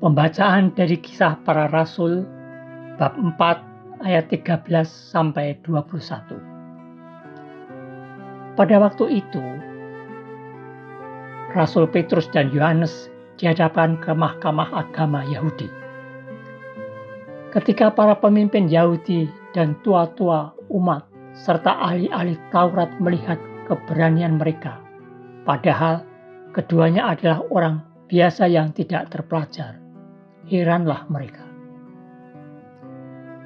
Pembacaan dari Kisah Para Rasul bab 4 ayat 13 sampai 21. Pada waktu itu, Rasul Petrus dan Yohanes dihadapkan ke mahkamah agama Yahudi. Ketika para pemimpin Yahudi dan tua-tua umat serta ahli-ahli Taurat melihat keberanian mereka, padahal keduanya adalah orang biasa yang tidak terpelajar, heranlah mereka.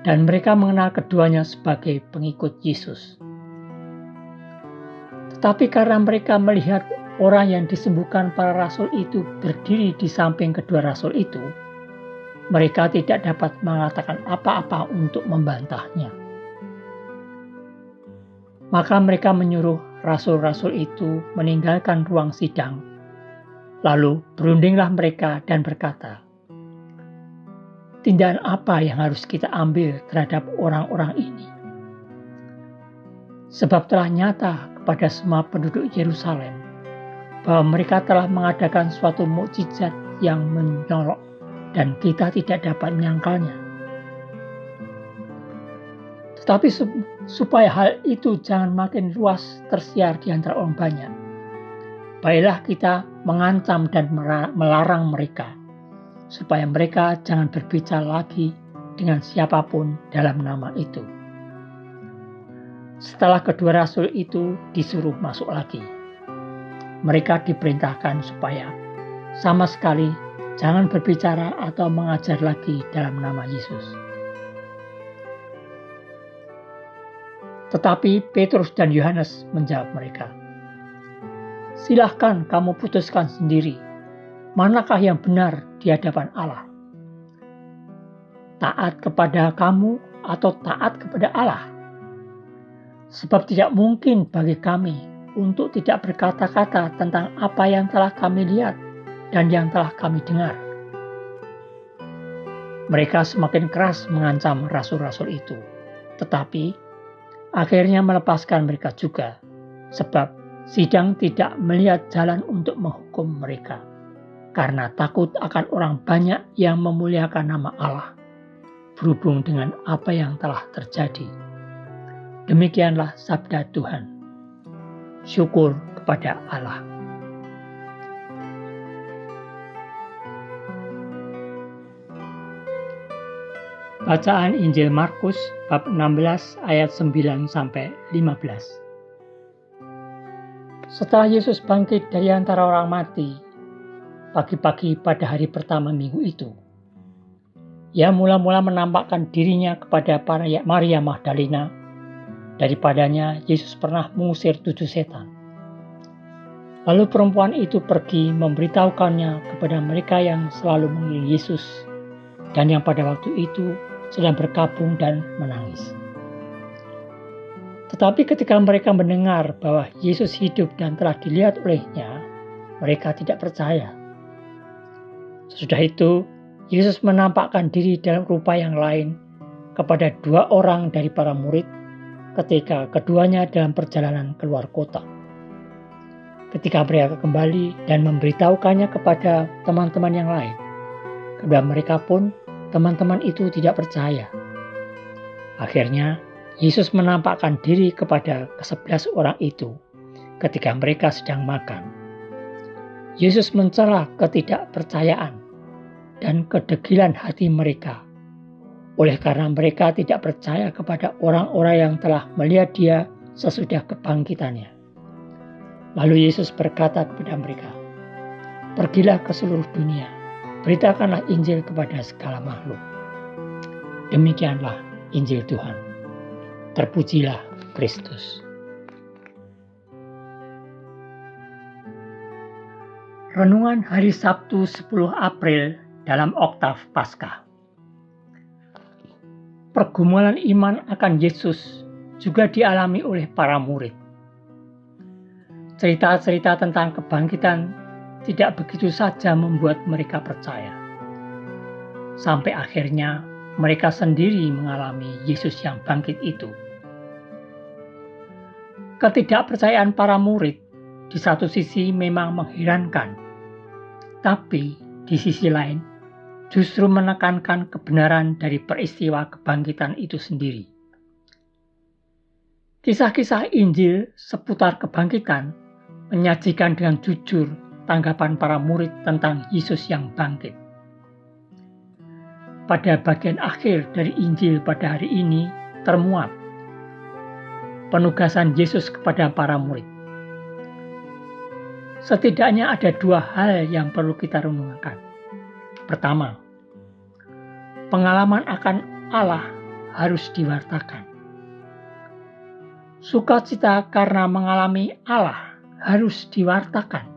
Dan mereka mengenal keduanya sebagai pengikut Yesus. Tetapi karena mereka melihat orang yang disembuhkan para rasul itu berdiri di samping kedua rasul itu, mereka tidak dapat mengatakan apa-apa untuk membantahnya. Maka mereka menyuruh rasul-rasul itu meninggalkan ruang sidang. Lalu berundinglah mereka dan berkata, "Tindakan apa yang harus kita ambil terhadap orang-orang ini? Sebab telah nyata kepada semua penduduk Yerusalem bahwa mereka telah mengadakan suatu mukjizat yang menyolok dan kita tidak dapat menyangkalnya. Tetapi supaya hal itu jangan makin luas tersiar di antara orang banyak, baiklah kita mengancam dan melarang mereka, supaya mereka jangan berbicara lagi dengan siapapun dalam nama itu." Setelah kedua rasul itu disuruh masuk lagi, mereka diperintahkan supaya sama sekali jangan berbicara atau mengajar lagi dalam nama Yesus. Tetapi Petrus dan Yohanes menjawab mereka, "Silahkan kamu putuskan sendiri, manakah yang benar di hadapan Allah? Taat kepada kamu atau taat kepada Allah? Sebab tidak mungkin bagi kami untuk tidak berkata-kata tentang apa yang telah kami lihat dan yang telah kami dengar." Mereka semakin keras mengancam rasul-rasul itu, tetapi akhirnya melepaskan mereka juga, sebab sidang tidak melihat jalan untuk menghukum mereka, karena takut akan orang banyak yang memuliakan nama Allah, berhubung dengan apa yang telah terjadi. Demikianlah sabda Tuhan. Syukur kepada Allah. Bacaan Injil Markus bab 16 ayat 9 sampai 15. Setelah Yesus bangkit dari antara orang mati, pagi-pagi pada hari pertama minggu itu, Ia mula-mula menampakkan dirinya kepada Maria Magdalena. Daripadanya Yesus pernah mengusir 7 setan. Lalu perempuan itu pergi memberitahukannya kepada mereka yang selalu mengelilingi Yesus dan yang pada waktu itu sedang berkabung dan menangis. Tetapi ketika mereka mendengar bahwa Yesus hidup dan telah dilihat olehnya, mereka tidak percaya. Sesudah itu, Yesus menampakkan diri dalam rupa yang lain kepada 2 orang dari para murid ketika keduanya dalam perjalanan keluar kota. Ketika mereka kembali dan memberitahukannya kepada teman-teman yang lain, kedua mereka pun teman-teman itu tidak percaya. Akhirnya, Yesus menampakkan diri kepada ke-11 orang itu ketika mereka sedang makan. Yesus mencela ketidakpercayaan dan kedegilan hati mereka, oleh karena mereka tidak percaya kepada orang-orang yang telah melihat Dia sesudah kebangkitannya. Lalu Yesus berkata kepada mereka, "Pergilah ke seluruh dunia, beritakanlah Injil kepada segala makhluk." Demikianlah Injil Tuhan. Terpujilah Kristus. Renungan hari Sabtu 10 April dalam Oktav Paskah. Pergumulan iman akan Yesus juga dialami oleh para murid. Cerita-cerita tentang kebangkitan tidak begitu saja membuat mereka percaya. Sampai akhirnya mereka sendiri mengalami Yesus yang bangkit itu. Ketidakpercayaan para murid di satu sisi memang mengherankan, tapi di sisi lain justru menekankan kebenaran dari peristiwa kebangkitan itu sendiri. Kisah-kisah Injil seputar kebangkitan menyajikan dengan jujur tanggapan para murid tentang Yesus yang bangkit. Pada bagian akhir dari Injil pada hari ini termuat penugasan Yesus kepada para murid. Setidaknya ada dua hal yang perlu kita renungkan. Pertama, pengalaman akan Allah harus diwartakan. Sukacita karena mengalami Allah harus diwartakan.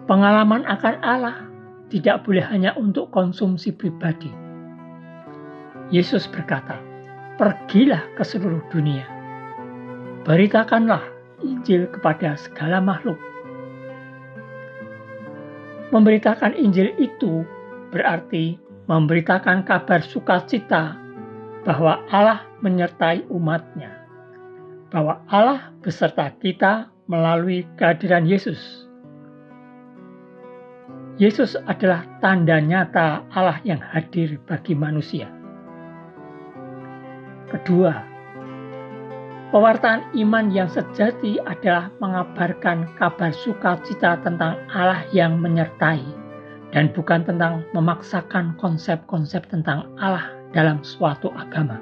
Pengalaman akan Allah tidak boleh hanya untuk konsumsi pribadi. Yesus berkata, "Pergilah ke seluruh dunia. Beritakanlah Injil kepada segala makhluk." Memberitakan Injil itu berarti memberitakan kabar sukacita bahwa Allah menyertai umat-Nya, bahwa Allah beserta kita melalui kehadiran Yesus. Yesus adalah tanda nyata Allah yang hadir bagi manusia. Kedua, pewartaan iman yang sejati adalah mengabarkan kabar sukacita tentang Allah yang menyertai dan bukan tentang memaksakan konsep-konsep tentang Allah dalam suatu agama.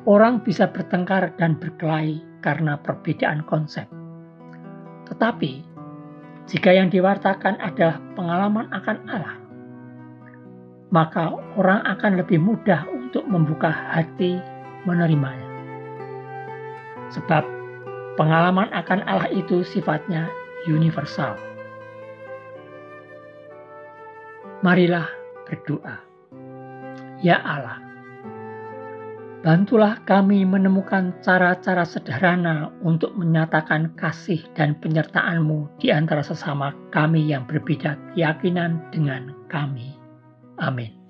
Orang bisa bertengkar dan berkelahi karena perbedaan konsep. Tetapi, jika yang diwartakan adalah pengalaman akan Allah, maka orang akan lebih mudah untuk membuka hati menerimanya. Sebab pengalaman akan Allah itu sifatnya universal. Marilah berdoa. Ya Allah, bantulah kami menemukan cara-cara sederhana untuk menyatakan kasih dan penyertaan-Mu di antara sesama kami yang berbeda keyakinan dengan kami. Amin.